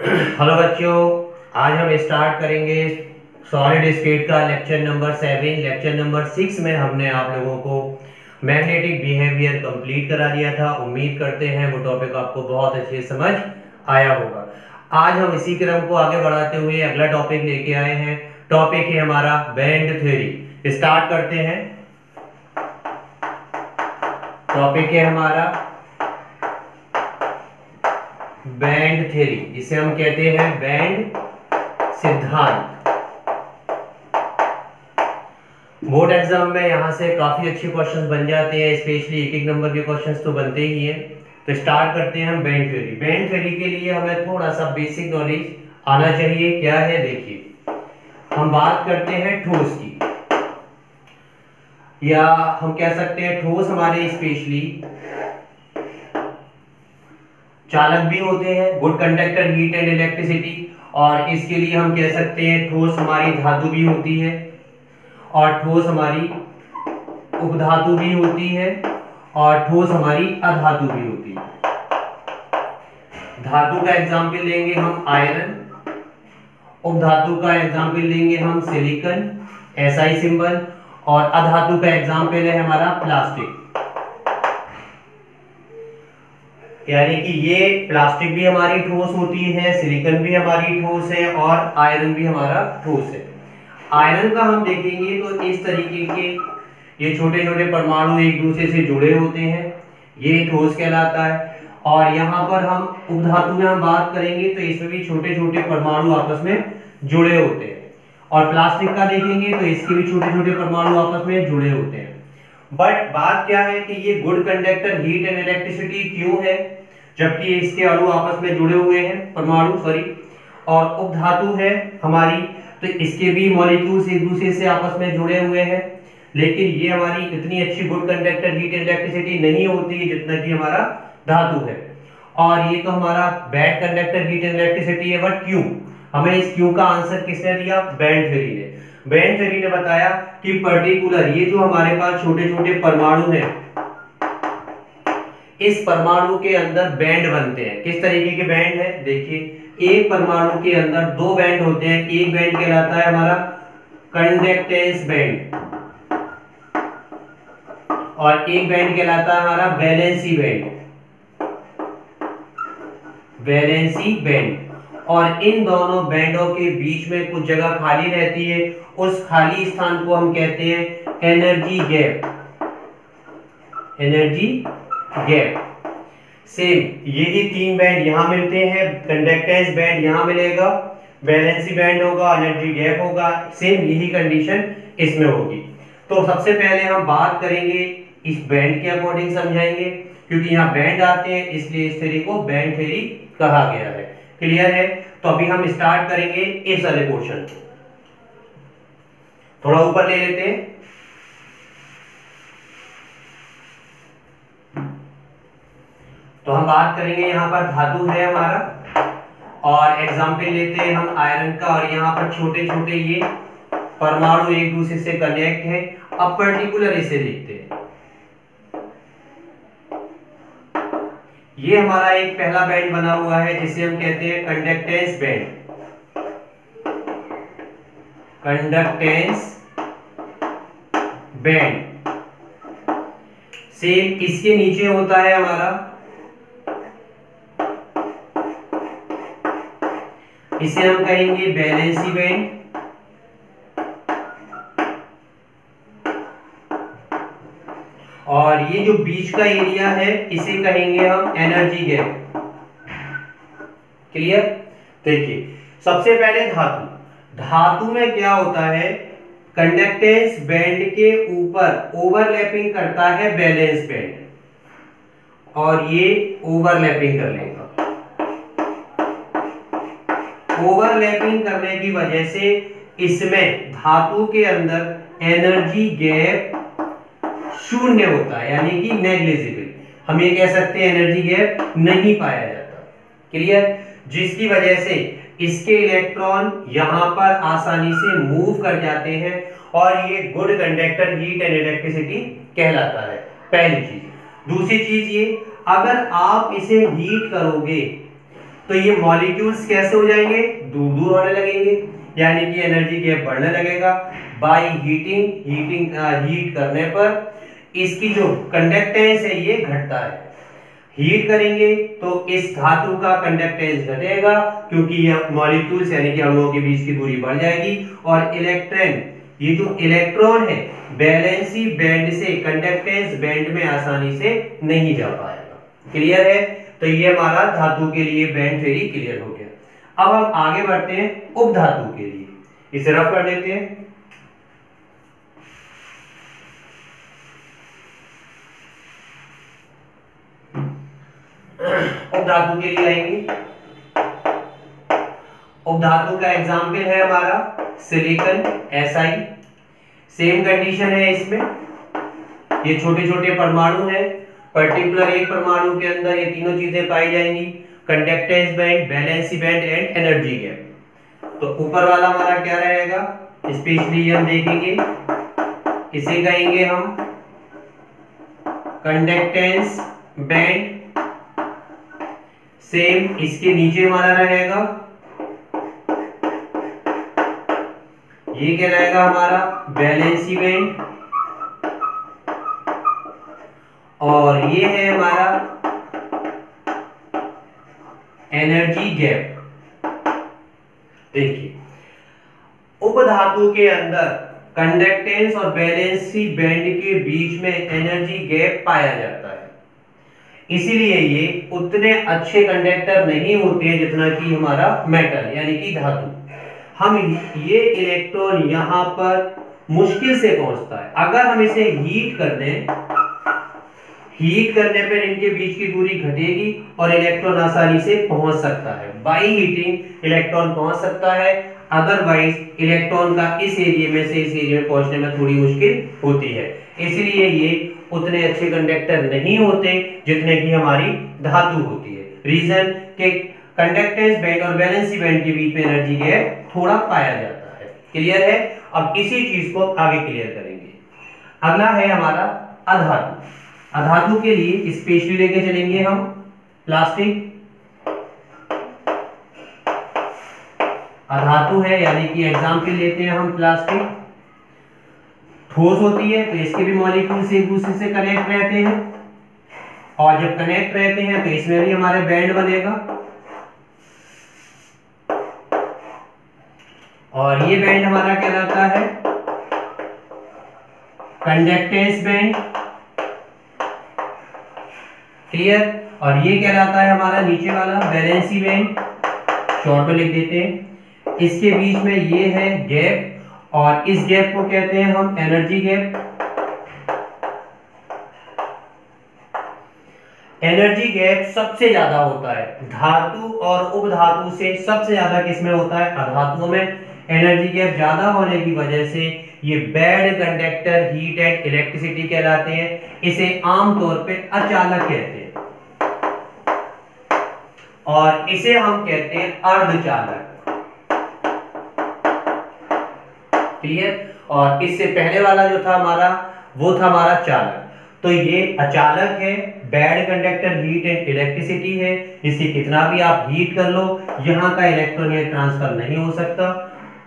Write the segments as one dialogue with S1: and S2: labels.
S1: Hello बच्चों, आज हम स्टार्ट करेंगे सॉलिड स्टेट का लेक्चर नंबर 7। लेक्चर नंबर 6 में हमने आप लोगों को मैग्नेटिक बिहेवियर कंप्लीट करा दिया था। उम्मीद करते हैं वो टॉपिक आपको बहुत अच्छे से समझ आया होगा। आज हम इसी क्रम को आगे बढ़ाते हुए अगला टॉपिक लेके आए हैं। टॉपिक है हमारा बैंड थ्योरी। स्टार्ट करते हैं। टॉपिक है हमारा बैंड थ्योरी, जिसे हम कहते हैं बैंड सिद्धांत। बोर्ड एग्जाम में यहां से काफी अच्छे क्वेश्चंस बन जाते हैं, स्पेशली एक नंबर के क्वेश्चंस तो बनते ही हैं। तो स्टार्ट करते हैं हम बैंड थ्योरी। बैंड थ्योरी के लिए हमें थोड़ा सा बेसिक नॉलेज आना चाहिए। क्या है देखिए, हम बात करते हैं ठोस की, या हम कह सकते हैं ठोस हमारे स्पेशली चालक भी होते हैं, good conductor, heat and electricity. और इसके लिए हम कह सकते हैं ठोस हमारी धातु भी होती है और ठोस हमारी उपधातु भी होती है और ठोस हमारी अधातु भी होती है। धातु का एग्जाम्पल लेंगे हम आयरन, उपधातु का एग्जाम्पल लेंगे हम सिलिकॉन, SI सिंबल, और अधातु का एग्जाम्पल है हमारा प्लास्टिक। यानी कि ये प्लास्टिक भी हमारी ठोस होती है, सिलिकॉन भी हमारी ठोस है और आयरन भी हमारा ठोस है। आयरन का हम देखेंगे तो इस तरीके के ये छोटे छोटे परमाणु एक दूसरे से जुड़े होते हैं, ये ठोस कहलाता है। और यहाँ पर हम उपधातु में हम बात करेंगे तो इसमें भी छोटे छोटे परमाणु आपस में जुड़े होते हैं। और प्लास्टिक का देखेंगे तो इसके भी छोटे छोटे परमाणु आपस में जुड़े होते हैं। बट बात क्या है कि ये good conductor, heat and electricity क्यों है जबकि इसके अणु आपस में जुड़े हुए हैं, परमाणु सॉरी। और उपधातु है हमारी, तो इसके भी मॉलिक्यूल्स एक दूसरे से आपस में जुड़े हुए हैं, लेकिन ये हमारी इतनी अच्छी good conductor, heat and electricity नहीं होती है जितना कि हमारा धातु है। और ये तो हमारा bad conductor, heat and electricity है। बट क्यों? हमें इस क्यों का आंसर किसने दिया? बैंड थ्योरी ने। बैंड थ्योरी ने बताया कि पर्टिकुलर ये जो हमारे पास छोटे छोटे परमाणु हैं, इस परमाणु के अंदर बैंड बनते हैं। किस तरीके के बैंड है देखिए, एक परमाणु के अंदर दो बैंड होते हैं। एक बैंड कहलाता है हमारा कंडक्टेंस बैंड और एक बैंड कहलाता है हमारा वैलेंसी बैंड। Valency band. और इन दोनों बैंडों के बीच में कुछ जगह खाली रहती है, उस खाली स्थान को हम कहते हैं energy gap. Energy gap. Same यही तीन बैंड यहां मिलते हैं, कंडक्टेंस बैंड यहां मिलेगा, वैलेंसी बैंड होगा, एनर्जी गैप होगा। सेम यही कंडीशन इसमें होगी। तो सबसे पहले हम बात करेंगे इस बैंड के अकॉर्डिंग समझाएंगे, क्योंकि यहाँ बैंड आते हैं इसलिए इस थ्योरी को बैंड थ्योरी कहा गया है। क्लियर है? तो अभी हम स्टार्ट करेंगे इस वाले पोर्शन को। थोड़ा ऊपर ले लेते हैं। तो हम बात करेंगे, यहाँ पर धातु है हमारा और एग्जाम्पल लेते हैं हम आयरन का, और यहाँ पर छोटे छोटे ये परमाणु एक दूसरे से कनेक्ट है। अब पर्टिकुलर इसे देखते हैं। ये हमारा एक पहला बैंड बना हुआ है जिसे हम कहते हैं conductance band. Conductance band. Same इसके नीचे होता है हमारा, इसे हम कहेंगे वैलेंसी बैंड। और ये जो बीच का एरिया है इसे कहेंगे हम एनर्जी गैप। क्लियर? देखिए सबसे पहले धातु। धातु में क्या होता है, कंडक्टेंस बैंड के ऊपर ओवरलैपिंग करता है वैलेंस बैंड और ये ओवरलैपिंग कर लेगा। ओवरलैपिंग करने की वजह से इसमें धातु के अंदर एनर्जी गैप शून्य होता है, यानी कि नेग्लिजिबल। हम ये कह सकते हैं एनर्जी गैप नहीं पाया जाता। क्लियर? जिसकी वजह से इसके इलेक्ट्रॉन यहां पर आसानी से मूव कर जाते हैं और ये good conductor, heat and electricity कहलाता है। पहली चीज। दूसरी चीज ये, अगर आप इसे हीट करोगे तो ये मॉलिक्यूल्स कैसे हो जाएंगे, दूर दूर होने लगेंगे, यानी कि एनर्जी गैप बढ़ने लगेगा। बाय हीट करने पर इसकी जो कंडक्टेंस है ये घटता है। हीट करेंगे तो इस धातु का कंडक्टेंस घटेगा, क्योंकि यह मॉलिक्यूल्स यानी कि अणुओं के बीच की दूरी बढ़ जाएगी, और ये जो इलेक्ट्रॉन है वैलेंसी बैंड से कंडक्टेंस बैंड में आसानी से नहीं जा पाएगा। क्लियर है? तो ये हमारा धातु के लिए बैंड थ्योरी क्लियर हो गया। अब हम आगे बढ़ते हैं उपधातु के लिए, इसे रफ कर देते हैं। उपधातु के लिए आएंगे। उपधातु का एग्जाम्पल है हमारा सिलिकॉन Si। सेम कंडीशन है इसमें, ये छोटे छोटे परमाणु हैं, पर्टिकुलर एक परमाणु के अंदर ये तीनों चीजें पाई जाएंगी, conductance band, valency band and energy gap. तो ऊपर वाला हमारा क्या रहेगा, स्पेशली हम देखेंगे, इसे कहेंगे हम कंडक्टेंस बैंड। सेम इसके नीचे हमारा रहेगा, ये क्या रहेगा हमारा वैलेंसी बैंड, और ये है हमारा एनर्जी गैप। देखिए उपधातु के अंदर कंडक्टेंस और वैलेंसी बैंड के बीच में एनर्जी गैप पाया जाता है, इसीलिए ये उतने अच्छे कंडक्टर नहीं होते हैं जितना कि हमारा मेटल यानी कि धातु। हम ये इलेक्ट्रॉन यहां पर मुश्किल से पहुंचता है, अगर हम इसे हीट कर दें, हीट करने पर इनके बीच की दूरी घटेगी और इलेक्ट्रॉन आसानी से पहुंच सकता है। बाय हीटिंग इलेक्ट्रॉन पहुंच सकता है, अदरवाइज इलेक्ट्रॉन का इस एरिया में से इस एरिया में पहुंचने में थोड़ी मुश्किल होती है, इसलिए ये उतने अच्छे कंडक्टर नहीं होते जितने की हमारी धातु होती है। रीजन के कंडक्टेंस बैंड और वैलेंसी बैंड के बीच में एनर्जी गैप थोड़ा पाया जाता है। क्लियर है? अब इसी चीज को आगे क्लियर करेंगे। अगला है हमारा अधातु। अधातु के लिए स्पेशली लेके चलेंगे हम प्लास्टिक। अधातु है यानी कि एग्जाम्पल लेते हैं हम प्लास्टिक। ठोस होती है तो इसके भी मॉलिक्यूल्स एक दूसरे से कनेक्ट रहते हैं, और जब कनेक्ट रहते हैं तो इसमें भी हमारे बैंड बनेगा, और ये बैंड हमारा कहलाता है कंडक्टेंस बैंड। क्लियर? और ये कहलाता है हमारा नीचे वाला वैलेंसी बैंड, शॉर्ट में लिख देते हैं। इसके बीच में ये है गैप, और इस गैप को कहते हैं हम एनर्जी गैप। एनर्जी गैप सबसे ज्यादा होता है धातु और उपधातु से, सबसे ज्यादा किसमें होता है, अधातुओं में। एनर्जी गैप ज्यादा होने की वजह से ये bad conductor heat and electricity कहलाते हैं। इसे आमतौर पे अचालक कहते हैं, और इसे हम कहते हैं अर्धचालक। क्लियर? और इससे पहले वाला जो था हमारा, वो था हमारा चालक। तो ये अचालक है, bad conductor heat and electricity है, इसे कितना भी आप हीट कर लो यहां का इलेक्ट्रॉन ये ट्रांसफर नहीं हो सकता।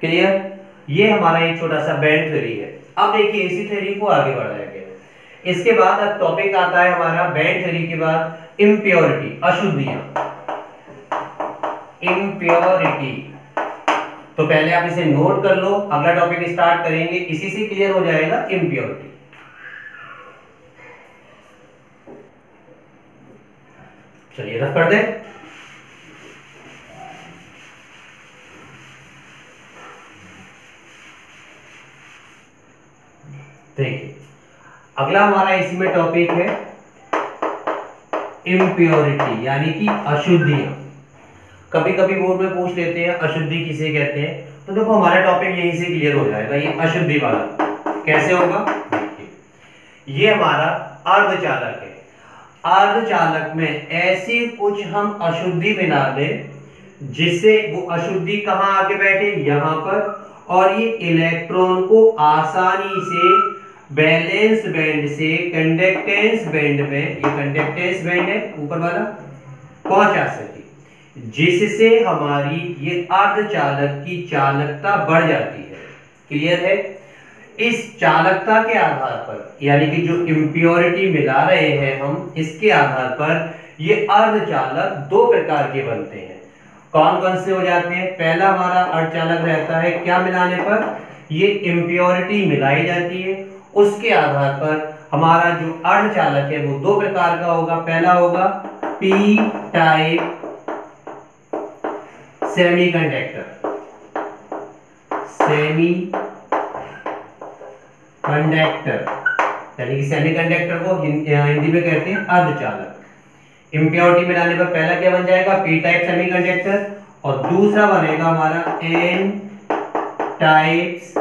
S1: क्लियर? ये हमारा एक छोटा सा बैंड थ्योरी है। अब देखिए इसी थ्योरी को आगे बढ़ाया गया। इसके बाद अब टॉपिक आता है हमारा बैंड थ्योरी के बाद इम्प्योरिटी, अशुद्धियां। इम्प्योरिटी, तो पहले आप इसे नोट कर लो, अगला टॉपिक स्टार्ट करेंगे, इसी से क्लियर हो जाएगा इम्प्योरिटी। चलिए रफ कर दें। देखिए अगला हमारा इसी में टॉपिक है इम्प्योरिटी यानी कि अशुद्धियां। कभी कभी बोर्ड में पूछ लेते हैं अशुद्धि किसे कहते हैं, तो देखो हमारा टॉपिक यहीं से क्लियर हो जाएगा। ये अशुद्धि वाला कैसे होगा, देखिए ये हमारा अर्धचालक है। अर्धचालक में ऐसी कुछ हम अशुद्धि मिला दें जिससे वो अशुद्धि कहां आके बैठे, यहां पर, और ये इलेक्ट्रॉन को आसानी से वैलेंस बैंड से कंडक्टेंस बैंड में, ये कंडक्टेंस बैंड है ऊपर वाला, पहुंचा सके। जिससे हमारी ये अर्धचालक की चालकता बढ़ जाती है। क्लियर है? इस चालकता के आधार पर, यानी कि जो इम्प्योरिटी मिला रहे हैं हम, इसके आधार पर ये अर्धचालक दो प्रकार के बनते हैं। कौन कौन से हो जाते हैं? पहला हमारा अर्धचालक रहता है क्या मिलाने पर? ये इम्प्योरिटी मिलाई जाती है, उसके आधार पर हमारा जो अर्धचालक है वो दो प्रकार का होगा। पहला होगा P type semiconductor, semi conductor, यानी कि सेमीकंडक्टर को हिंदी में कहते हैं अर्धचालक। इम्प्योरिटी मिलाने पर पहला क्या बन जाएगा? पी टाइप सेमीकंडक्टर, और दूसरा बनेगा हमारा एन टाइप्स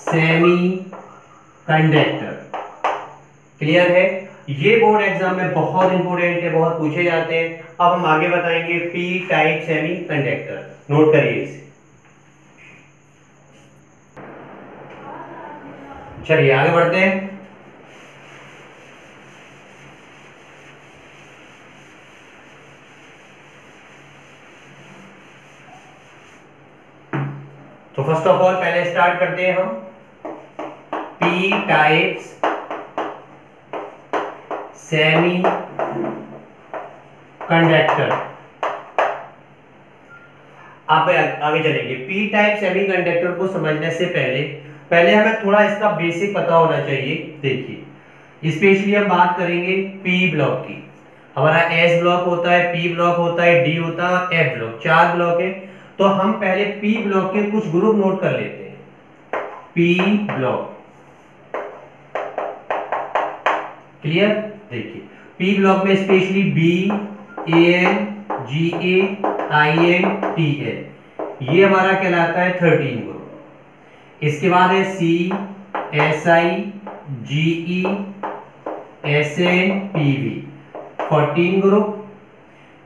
S1: सेमीकंडक्टर। क्लियर है? ये बोर्ड एग्जाम में बहुत इंपोर्टेंट है, बहुत पूछे जाते हैं। अब हम आगे बताएंगे पी टाइप सेमीकंडक्टर, नोट करिए इसे। चलिए आगे बढ़ते हैं। तो फर्स्ट ऑफ ऑल पहले स्टार्ट करते हैं हम पी टाइप्स सेमी कंडक्टर। आप आगे चलेंगे। पी टाइप सेमीकंडक्टर को समझने से पहले हमें थोड़ा इसका बेसिक पता होना चाहिए। देखिए, स्पेशली हम बात करेंगे पी ब्लॉक की। हमारा एस ब्लॉक होता है, पी ब्लॉक होता है, डी होता है और एफ ब्लॉक, 4 ब्लॉक है। तो हम पहले पी ब्लॉक के कुछ ग्रुप नोट कर लेते हैं। P block, clear? देखिए, पी ब्लॉक में specially B, A N, G A, I N, T N, ये हमारा कहलाता है 13 ग्रुप। इसके बाद है C, S I, G E, S N, P V, 14 group.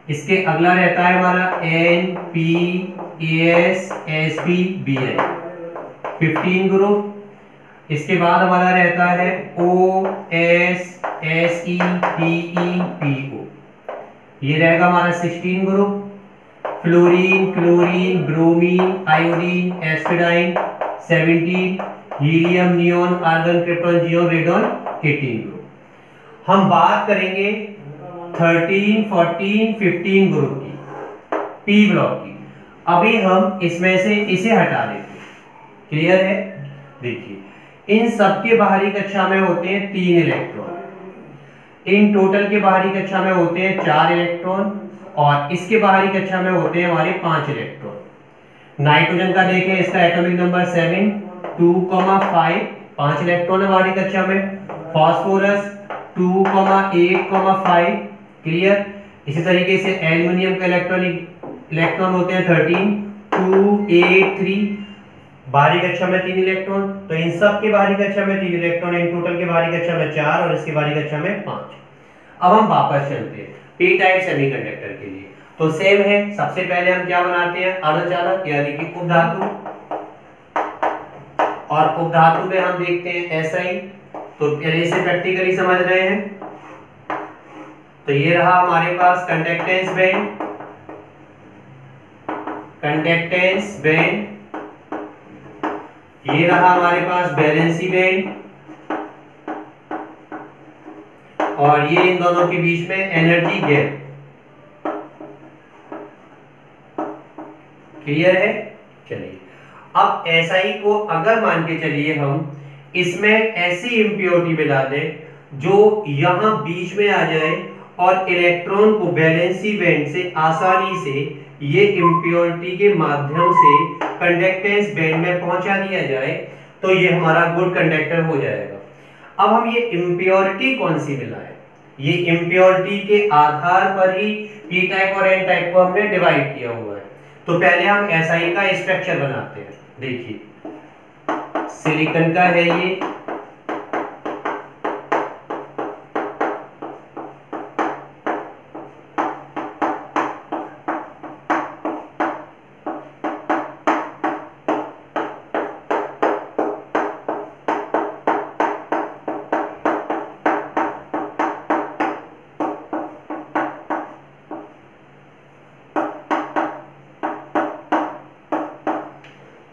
S1: इसके अगला रहता है हमारा N, P, A S, S P, B I, 15 group. इसके बाद हमारा रहता है O, S, S E, T E, P O, ये रहेगा हमारा 16 group. Fluorine, chlorine, bromine, iodine, astatine 17, helium, neon, argon, krypton, xenon, radon 18 group. हम बात करेंगे 13, 14, 15 ग्रुप की, पी ब्लॉक की। अभी हम इसमें से इसे हटा देते हैं। क्लियर है? देखिए, इन सबके बाहरी कक्षा में होते हैं 3 इलेक्ट्रॉन, इन टोटल के बाहरी कक्षा में होते हैं 4 इलेक्ट्रॉन, और इसके बाहरी कक्षा में होते हैं हमारे 5 इलेक्ट्रॉन। नाइट्रोजन का देखें, इसका एटॉमिक नंबर 7, 2,5, 5 इलेक्ट्रॉन है बाहरी कक्षा में। Phosphorus 2,8,5, clear? इसी तरीके से एल्युमिनियम का इलेक्ट्रॉन होते हैं 13, 2, 8, 3, बाहरी कक्षा में 3 इलेक्ट्रॉन। तो इन सब के बाहरी कक्षा में 3 इलेक्ट्रॉन, इन टोटल के बाहरी कक्षा में 4 और इसके बाहरी कक्षा में 5। अब हम वापस चलते हैं पी टाइप सेमीकंडक्टर के लिए। तो सेम है, सबसे पहले हम क्या बनाते हैं? अर्धचालक, यानी कि उपधातु। और उपधातु में हम देखते हैं SI। तो पहले से प्रैक्टिकली समझ रहे हैं। तो ये रहा हमारे पास कंडक्टेंस बैंड, कंडक्टेंस बैंड। ये रहा हमारे पास वैलेंसी बैंड, और ये इन दोनों के बीच में एनर्जी गैप। क्लियर है? चलिए, अब SI को अगर मान के चलिए हम इसमें ऐसी इम्प्योरिटी मिला दें जो यहां बीच में आ जाए और इलेक्ट्रॉन को वैलेंसी बैंड से आसानी से ये इम्प्योरिटी के माध्यम से कंडक्टेंस बैंड में पहुंचा दिया जाए, तो ये हमारा गुड कंडक्टर हो जाएगा। अब हम ये इम्प्योरिटी कौन सी मिला है, ये इम्प्योरिटी के आधार पर ही पी टाइप और एन टाइप को हमने डिवाइड किया हुआ है। तो पहले हम SI का स्ट्रक्चर बनाते हैं। देखिए, सिलिकॉन का है ये,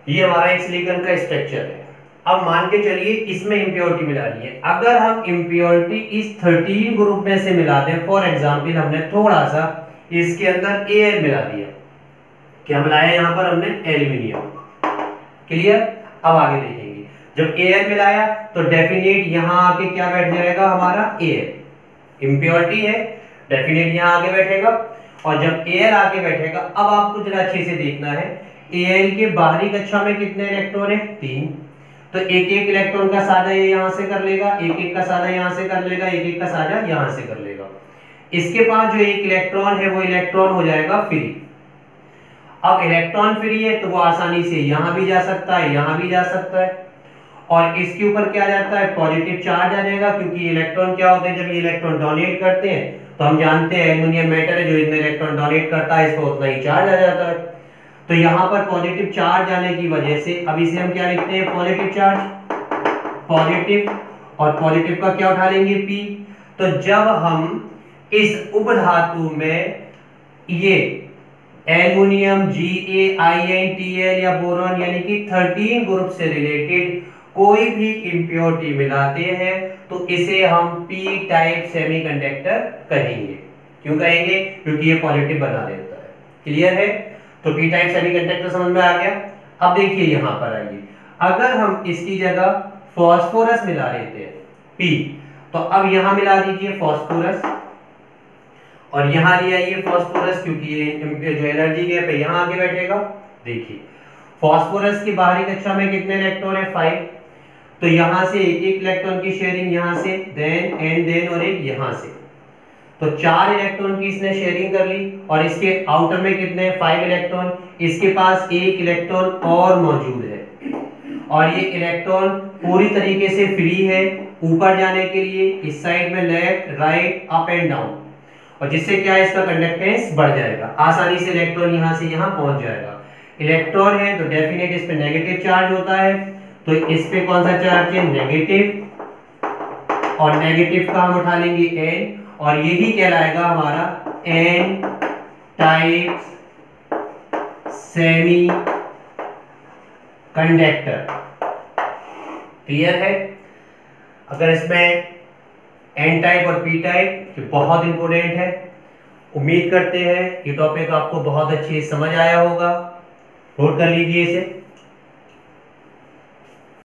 S1: ये हमारा एक सिलिकॉन का स्ट्रक्चर है। अब मान के चलिए इसमें इम्प्योरिटी मिलानी है। अगर हम इम्प्योरिटी इस 13 ग्रुप में से मिला दें, फॉर एग्जांपल हमने थोड़ा सा इसके अंदर Al मिला दिया, क्या मिलाया यहाँ पर हमने? एल्यूमिनियम। क्लियर? अब आगे देखेंगे, जब Al मिलाया तो डेफिनेट यहाँ आके क्या बैठ जाएगा हमारा? Al। इम्प्योरिटी है, डेफिनेट यहाँ आके बैठेगा, और जब Al आके बैठेगा, अब आपको जरा अच्छे से देखना है, Al के बाहरी कक्षा में कितने इलेक्ट्रॉन है? 3। तो एक एक इलेक्ट्रॉन का साझा ये यहां से कर लेगा, एक एक का साझा यहां से कर लेगा, एक एक का साझा यहां से कर लेगा। इसके पास जो एक इलेक्ट्रॉन है वो इलेक्ट्रॉन हो जाएगा फ्री। अब इलेक्ट्रॉन फ्री है तो वो आसानी से यहां भी जा सकता है, यहां भी जा सकता है, और इसके ऊपर क्या जाता है? पॉजिटिव चार्ज आ जाएगा, क्योंकि इलेक्ट्रॉन क्या होते हैं, जब ये इलेक्ट्रॉन डोनेट करते हैं तो हम जानते हैं एल्यूमिनियम मेटल है, जो इतने इलेक्ट्रॉन डोनेट करता है इसको उतना ही चार्ज आ जाता है। तो यहाँ पर पॉजिटिव चार्ज आने की वजह से अब इसे हम क्या लिखते हैं? पॉजिटिव चार्ज, पॉजिटिव, और पॉजिटिव का क्या उठा लेंगे? P। तो जब हम इस उपधातु में ये एल्युमिनियम GaInTl या बोरॉन यानी कि 13 ग्रुप से रिलेटेड कोई भी इंप्योरिटी मिलाते हैं तो इसे हम P टाइप सेमीकंडक्टर कहेंगे। क्यों कहेंगे? क्योंकि ये पॉजिटिव बना देता है। क्लियर है? तो P टाइप सेमीकंडक्टर समझ में आ गया। अब देखिए यहां पर आइए, अगर हम इसकी जगह फास्फोरस मिला लेते हैं P, तो अब यहां मिला दीजिए फास्फोरस, और यहां ले आइए फास्फोरस, क्योंकि ये जो एनर्जी गैप है यहां आके बैठेगा। देखिए फास्फोरस की बाहरी कक्षा में कितने इलेक्ट्रॉन है? 5। तो यहां से एक एक इलेक्ट्रॉन की शेयरिंग यहां से, देन एंड देन, और एक यहां से, तो 4 इलेक्ट्रॉन की इसने शेयरिंग कर ली। और इसके आउटर में कितने? 5 इलेक्ट्रॉन। इसके पास एक इलेक्ट्रॉन और मौजूद है, और ये इलेक्ट्रॉन पूरी तरीके से फ्री है ऊपर जाने के लिए, इस साइड में left right up and down, और जिससे क्या है? इसका कंडक्टेंस बढ़ जाएगा, आसानी से इलेक्ट्रॉन यहां से यहां पहुंच जाएगा। इलेक्ट्रॉन है तो डेफिनेट इस पे नेगेटिव चार्ज होता है, तो इस पे कौन सा चार्ज है? नेगेटिव, और नेगेटिव का हम उठा लेंगे N, और यही कहलाएगा हमारा N type semi conductor. Clear है? अगर इसमें N टाइप और P टाइप, ये बहुत इंपॉर्टेंट है। उम्मीद करते हैं ये टॉपिक आपको बहुत अच्छी समझ आया होगा। नोट कर लीजिए इसे।